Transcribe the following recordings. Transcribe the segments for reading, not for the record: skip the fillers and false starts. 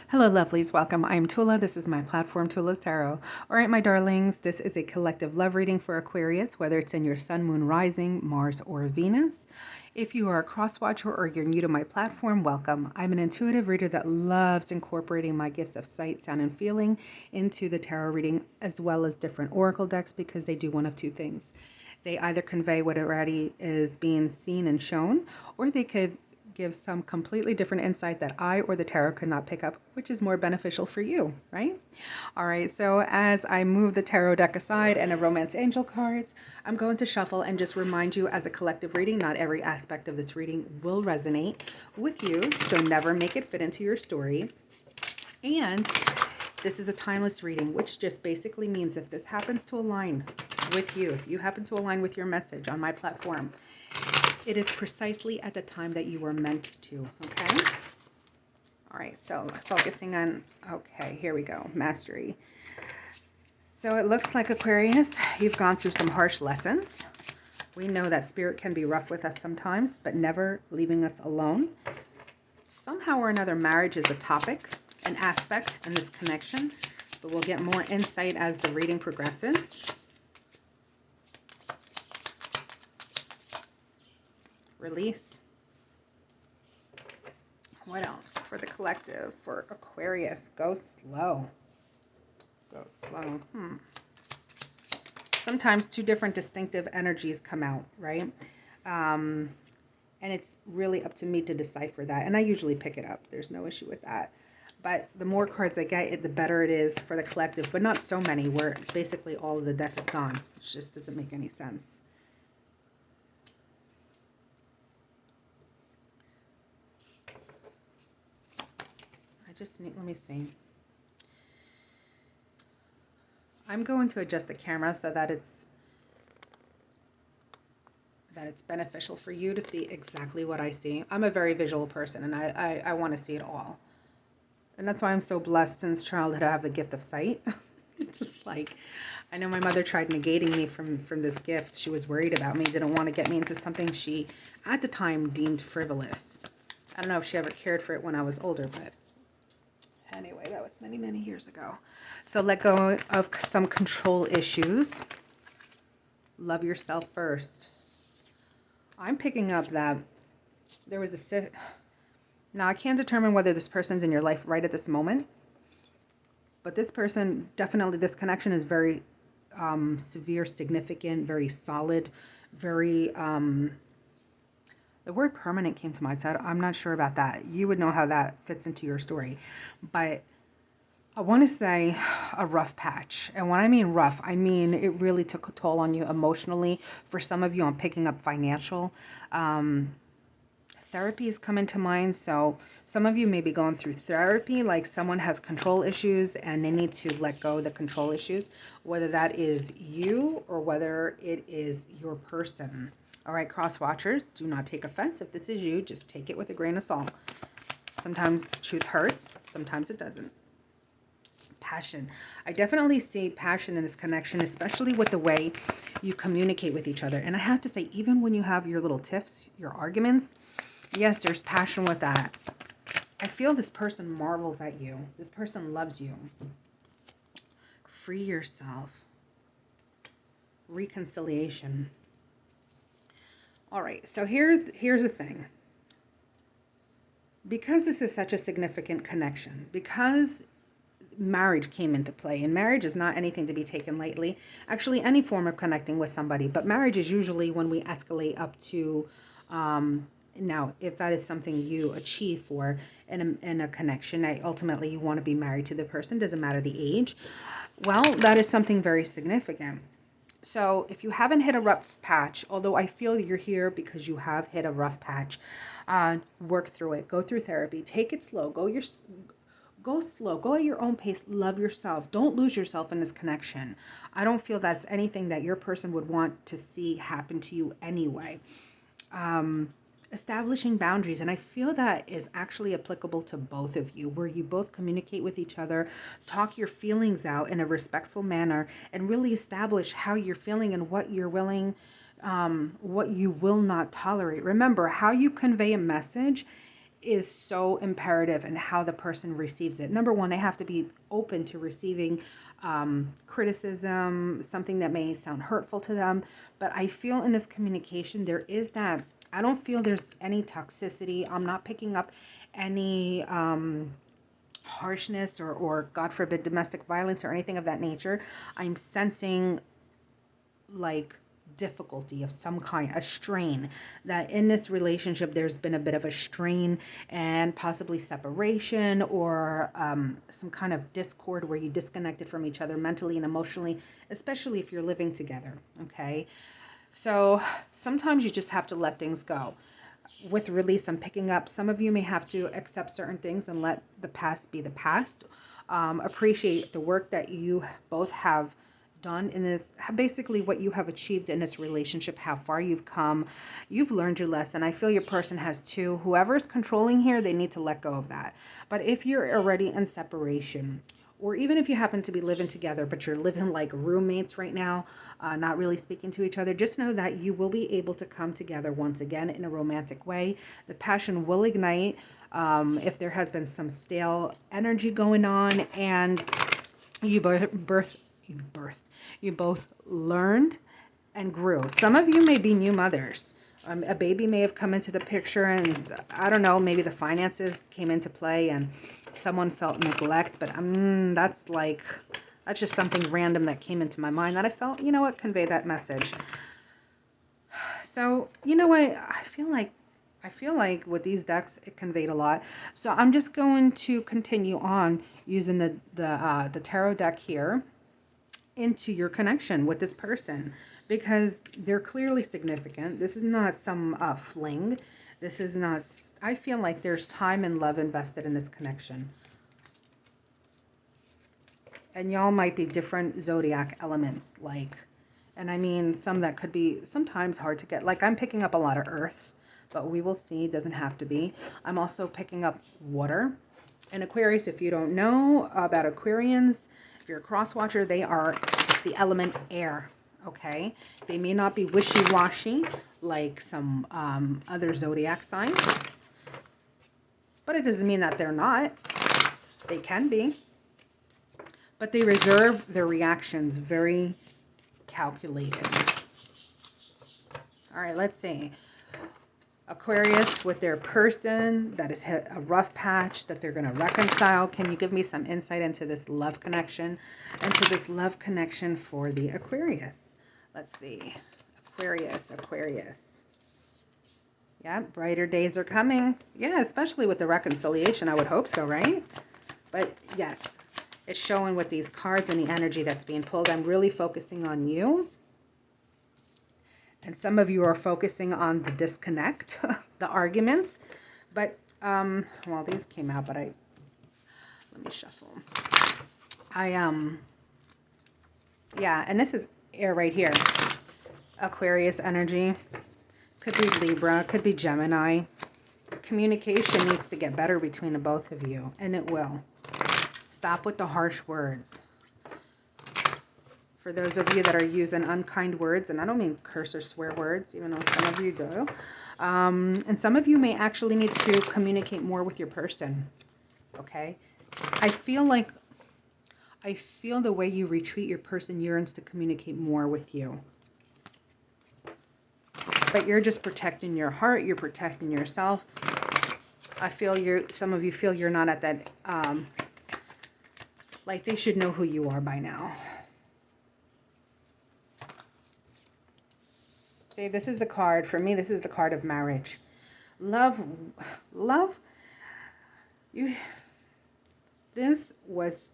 Hello, lovelies. Welcome. I'm Tula. This is my platform, Tula Tarot. All right, my darlings, this is a collective love reading for Aquarius, whether it's in your sun, moon, rising, Mars, or Venus. If you are a cross watcher or you're new to my platform, welcome. I'm an intuitive reader that loves incorporating my gifts of sight, sound, and feeling into the tarot reading, as well as different oracle decks, because they do one of two things. They either convey what already is being seen and shown, or they could give some completely different insight that I or the tarot could not pick up, which is more beneficial for you, right? All right, so as I move the tarot deck aside and a romance angel cards, I'm going to shuffle and just remind you, as a collective reading, not every aspect of this reading will resonate with you, so never make it fit into your story. And this is a timeless reading, which just basically means if this happens to align with you, if you happen to align with your message on my platform, it is precisely at the time that you were meant to, okay? All right, so focusing on, okay, here we go, mastery. So it looks like, Aquarius, you've gone through some harsh lessons. We know that spirit can be rough with us sometimes, but never leaving us alone. Somehow or another, marriage is a topic, an aspect in this connection, but we'll get more insight as the reading progresses. Release. What else for the collective? For Aquarius, go slow. Go slow. Sometimes two different distinctive energies come out, right? And it's really up to me to decipher that. And I usually pick it up. There's no issue with that. But the more cards I get, the better it is for the collective. But not so many where basically all of the deck is gone. It just doesn't make any sense. Let me see. I'm going to adjust the camera so that it's beneficial for you to see exactly what I see. I'm a very visual person, and I want to see it all. And that's why I'm so blessed since childhood to have the gift of sight. It's just like, I know my mother tried negating me from this gift. She was worried about me, didn't want to get me into something she, at the time, deemed frivolous. I don't know if she ever cared for it when I was older, but anyway, that was many, many years ago. So let go of some control issues. Love yourself first. I'm picking up that there was a... Now, I can't determine whether this person's in your life right at this moment. But this person, definitely, this connection is very severe, significant, very solid, very... the word permanent came to mind, so I'm not sure about that. You would know how that fits into your story. But I want to say a rough patch. And when I mean rough, I mean it really took a toll on you emotionally. For some of you, I'm picking up financial. Therapy has come into mind. So some of you may be going through therapy, like someone has control issues and they need to let go of the control issues, whether that is you or whether it is your person. All right, cross watchers, do not take offense. If this is you, just take it with a grain of salt. Sometimes truth hurts, sometimes it doesn't. Passion. I definitely see passion in this connection, especially with the way you communicate with each other. And I have to say, even when you have your little tiffs, your arguments, yes, there's passion with that. I feel this person marvels at you. This person loves you. Free yourself. Reconciliation. All right, so here's the thing. Because this is such a significant connection, because marriage came into play, and marriage is not anything to be taken lightly. Actually, any form of connecting with somebody, but marriage is usually when we escalate up to, now, if that is something you achieve for in a connection, ultimately you want to be married to the person, doesn't matter the age. Well, that is something very significant. So if you haven't hit a rough patch, although I feel you're here because you have hit a rough patch, work through it. Go through therapy. Take it slow. Go slow. Go at your own pace. Love yourself. Don't lose yourself in this connection. I don't feel that's anything that your person would want to see happen to you anyway. Establishing boundaries, and I feel that is actually applicable to both of you, where you both communicate with each other, talk your feelings out in a respectful manner, and really establish how you're feeling and what you're willing, what you will not tolerate. Remember, how you convey a message is so imperative in how the person receives it. Number one, they have to be open to receiving criticism, something that may sound hurtful to them. But I feel in this communication, there is that, I don't feel there's any toxicity. I'm not picking up any harshness or God forbid domestic violence or anything of that nature. I'm sensing like difficulty of some kind, a strain, that in this relationship there's been a bit of a strain and possibly separation or some kind of discord where you disconnected from each other mentally and emotionally, especially if you're living together. Okay, so sometimes you just have to let things go. With release, I'm picking up some of you may have to accept certain things and let the past be the past. Appreciate the work that you both have done in this, basically what you have achieved in this relationship, how far you've come. You've learned your lesson. I feel your person has too. Whoever's controlling here, they need to let go of that. But if you're already in separation, or even if you happen to be living together, but you're living like roommates right now, not really speaking to each other, just know that you will be able to come together once again in a romantic way. The passion will ignite if there has been some stale energy going on, and you both learned and grew. Some of you may be new mothers. A baby may have come into the picture, and I don't know, maybe the finances came into play and someone felt neglect, but that's just something random that came into my mind that I felt, you know what, convey that message. So, you know what, I feel like with these decks, it conveyed a lot. So I'm just going to continue on using the tarot deck here into your connection with this person, because they're clearly significant. This is not some fling. This is not, I feel like there's time and love invested in this connection. And y'all might be different zodiac elements, and I mean some that could be sometimes hard to get. Like I'm picking up a lot of earth, but we will see, it doesn't have to be. I'm also picking up water. And Aquarius, if you don't know about Aquarians, if you're a cross-watcher, they are the element air, okay? They may not be wishy-washy like some other zodiac signs, but it doesn't mean that they're not. They can be. But they reserve their reactions very calculated. All right, let's see. Aquarius with their person that has hit a rough patch that they're going to reconcile. Can you give me some insight into this love connection for the Aquarius? Let's see. Aquarius. Yeah, brighter days are coming. Yeah, especially with the reconciliation. I would hope so, right? But yes, it's showing with these cards and the energy that's being pulled. I'm really focusing on you. And some of you are focusing on the disconnect, the arguments. But, well, these came out, but let me shuffle. Yeah, and this is air right here. Aquarius energy. Could be Libra, could be Gemini. Communication needs to get better between the both of you, and it will. Stop with the harsh words. For those of you that are using unkind words, and I don't mean curse or swear words, even though some of you do. And some of you may actually need to communicate more with your person, okay? I feel the way you retreat, your person yearns to communicate more with you. But you're just protecting your heart, you're protecting yourself. I feel some of you feel you're not at that, like they should know who you are by now. See, this is the card. For me, this is the card of marriage. Love, this was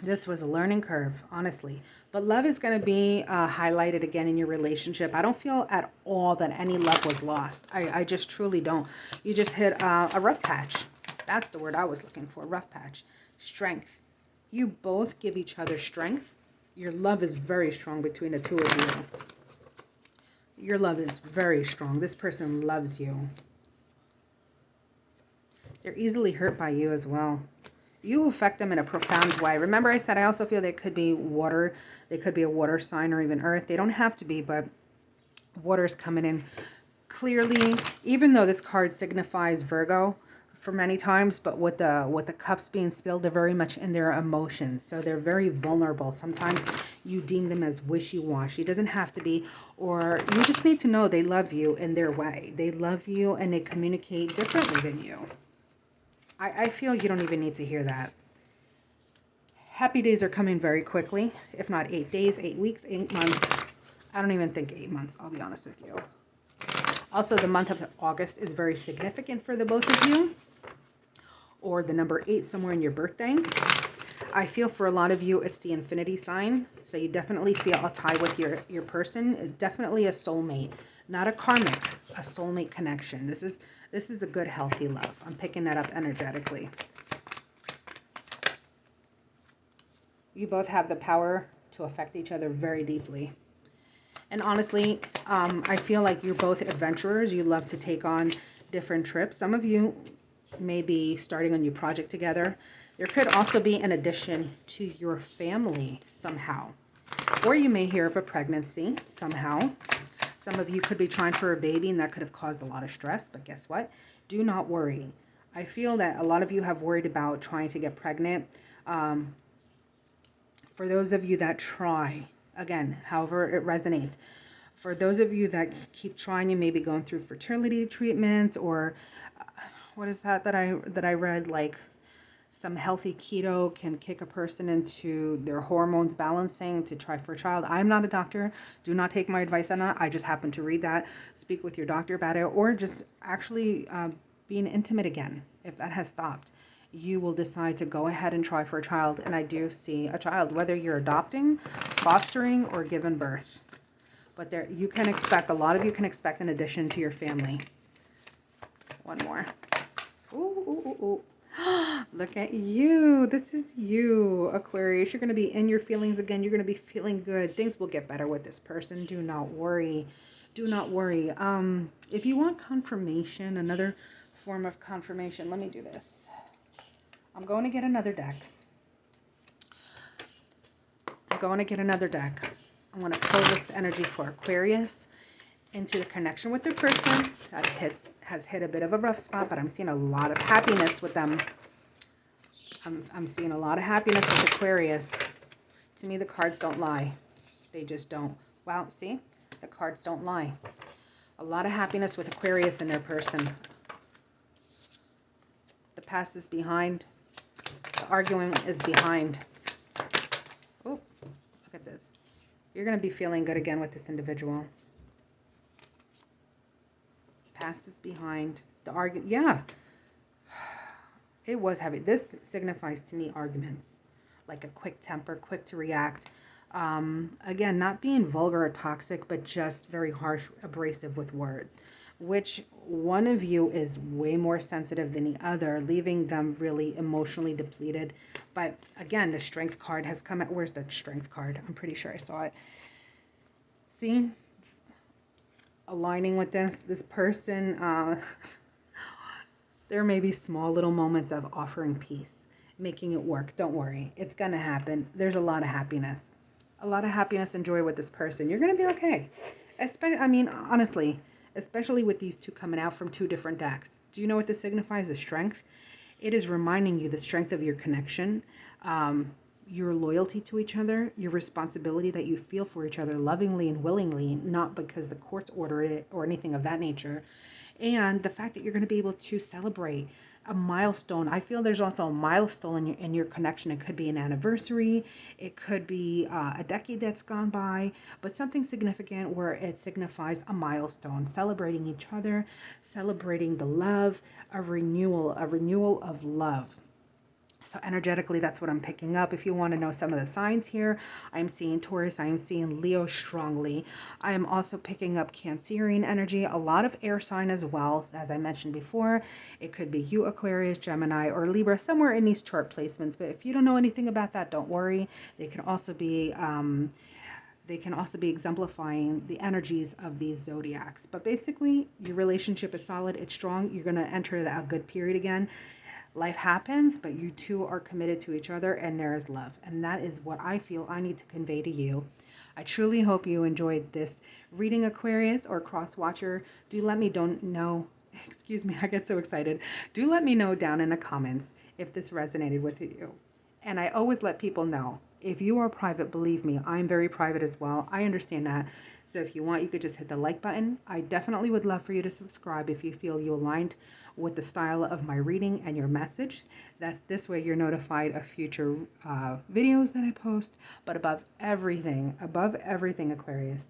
a learning curve, honestly. But love is going to be highlighted again in your relationship. I don't feel at all that any love was lost. I just truly don't. You just hit a rough patch. That's the word I was looking for, rough patch. Strength. You both give each other strength. Your love is very strong between the two of you. Your love is very strong. This person loves you. They're easily hurt by you as well. You affect them in a profound way. Remember I said I also feel they could be water. They could be a water sign or even earth. They don't have to be, but water's coming in clearly, even though this card signifies Virgo for many times, but with the cups being spilled, they're very much in their emotions. So they're very vulnerable. Sometimes you deem them as wishy-washy. It doesn't have to be, or you just need to know they love you in their way. They love you and they communicate differently than you. I feel you don't even need to hear that. Happy days are coming very quickly, if not 8 days, 8 weeks, 8 months. I don't even think 8 months, I'll be honest with you. Also, the month of August is very significant for the both of you, or the number 8 somewhere in your birthday. I feel for a lot of you, it's the infinity sign. So you definitely feel a tie with your person. Definitely a soulmate, not a karmic, a soulmate connection. This is a good, healthy love. I'm picking that up energetically. You both have the power to affect each other very deeply. And honestly, I feel like you're both adventurers. You love to take on different trips. Some of you may be starting a new project together. There could also be an addition to your family somehow. Or you may hear of a pregnancy somehow. Some of you could be trying for a baby and that could have caused a lot of stress. But guess what? Do not worry. I feel that a lot of you have worried about trying to get pregnant. For those of you that try, again, however it resonates. For those of you that keep trying, you may be going through fertility treatments, or what is that I read, like some healthy keto can kick a person into their hormones balancing to try for a child. I'm not a doctor. Do not take my advice on that. I just happened to read that. Speak with your doctor about it, or just actually being intimate again. If that has stopped, you will decide to go ahead and try for a child. And I do see a child, whether you're adopting, fostering, or giving birth. But there, you can expect, a lot of you can expect an addition to your family. One more. Ooh, ooh, ooh, ooh. Look at you. This is you, Aquarius. You're going to be in your feelings again. You're going to be feeling good. Things will get better with this person. Do not worry. Do not worry. If you want confirmation, another form of confirmation, let me do this. I'm going to get another deck. I'm going to pull this energy for Aquarius into the connection with their person that has hit a bit of a rough spot, but I'm seeing a lot of happiness with them. I'm seeing a lot of happiness with Aquarius. To me, the cards don't lie. They just don't. Wow, see? The cards don't lie. A lot of happiness with Aquarius and their person. The past is behind. The arguing is behind. Oh, look at this. You're going to be feeling good again with this individual. Past is behind. The argument, yeah. It was heavy. This signifies to me arguments. Like a quick temper, quick to react. Again, not being vulgar or toxic, but just very harsh, abrasive with words. Which one of you is way more sensitive than the other, leaving them really emotionally depleted. But again, the Strength card has come out. Where's the Strength card? I'm pretty sure I saw it. See? Aligning with this person, there may be small little moments of offering peace, making it work. Don't worry. It's going to happen. There's a lot of happiness. A lot of happiness and joy with this person. You're going to be okay. I mean, honestly, especially with these two coming out from two different decks. Do you know what this signifies? The Strength. It is reminding you the strength of your connection, your loyalty to each other, your responsibility that you feel for each other lovingly and willingly, not because the courts order it or anything of that nature. And the fact that you're going to be able to celebrate a milestone. I feel there's also a milestone in your connection. It could be an anniversary. It could be a decade that's gone by, but something significant where it signifies a milestone, celebrating each other, celebrating the love, a renewal of love. So energetically, that's what I'm picking up. If you want to know some of the signs here, I'm seeing Taurus, I am seeing Leo strongly. I am also picking up Cancerian energy, a lot of air sign as well. As I mentioned before, it could be you, Aquarius, Gemini, or Libra, somewhere in these chart placements. But if you don't know anything about that, don't worry. They can also be exemplifying the energies of these zodiacs. But basically, your relationship is solid, it's strong. You're going to enter a good period again. Life happens, but you two are committed to each other and there is love. And that is what I feel I need to convey to you. I truly hope you enjoyed this reading, Aquarius or cross watcher. Do let me don't know. Excuse me, I get so excited. Do let me know down in the comments if this resonated with you. And I always let people know, if you are private, believe me, I'm very private as well. I understand that. So if you want, you could just hit the like button. I definitely would love for you to subscribe if you feel you aligned with the style of my reading and your message. That this way you're notified of future videos that I post. But above everything, Aquarius,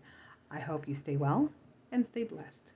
I hope you stay well and stay blessed.